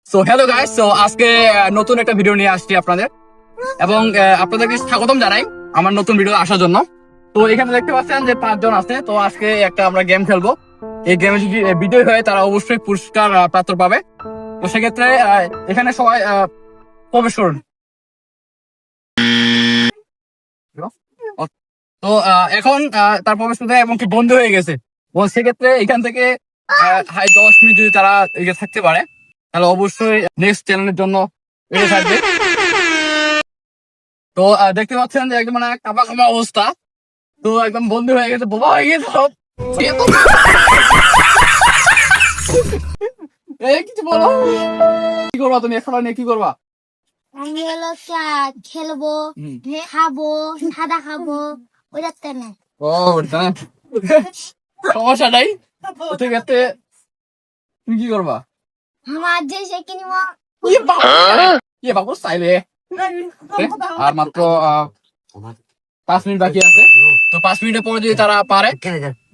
So hello guys, so আজকে নতুন একটা ভিডিও নিয়ে আসছি আপনাদের এবং আপনাদেরকে স্বাগতম জানাই আমার নতুন ভিডিও আসার জন্য। তো এখানে দেখতে পাচ্ছেন যে 5 জন আছে। তো আজকে একটা আমরা গেম খেলবো। এই গেমে যদি বিজয়ী হয় তারা অবশ্যই পুরস্কার প্রাপ্ত পাবে। তো সেক্ষেত্রে এখানে সবাই প্রবেশ করুন। তো এখন তার প্রবেশ করতে এবং কি বন্ধ হয়ে গেছে। সেক্ষেত্রে এখান থেকে 10 মিনিট যদি তারা থাকতে পারে তাহলে অবশ্যই নেক্সট চ্যানেলের জন্য এগিয়ে থাকবে। তো দেখতে পাচ্ছেন যে একদম মানে কাপা কাপা অবস্থা। তো একদম বন্ধু হয়ে গেছে, বোবা হয়ে গেছে সব। এই কিছু বলো, কি করবা তুমি এখন নিয়ে, কি করবা? আমি হলো খেলবো, খাবো, সাদা খাবো, ওই রাখতে না। ও সমস্যা নাই। ঠিক আছে, তুমি কি করবা? আমার যে সে কিনব। ইয়ে বাবু চাইলে আর মাত্র 5 মিনিট বাকি আছে। তো 5 মিনিটের পরে যদি তারা পারে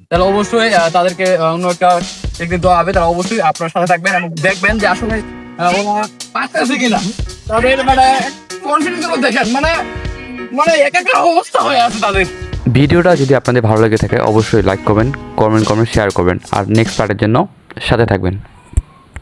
তাহলে অবশ্যই তাদেরকে অন্য একটা টেকনিক দেওয়া হবে। তারা অবশ্যই আপনার সাথে থাকবেন এবং দেখবেন যে আসলে ওরা পারতেছে কিনা। তাদের মানে কনফিডেন্স দেখেন, মানে মানে এক একটা অবস্থা হয়ে আছে তাদের। ভিডিওটা যদি আপনাদের ভালো লেগে থাকে অবশ্যই লাইক করবেন, কমেন্ট করবেন, শেয়ার করবেন আর নেক্সট পার্টের জন্য সাথে থাকবেন।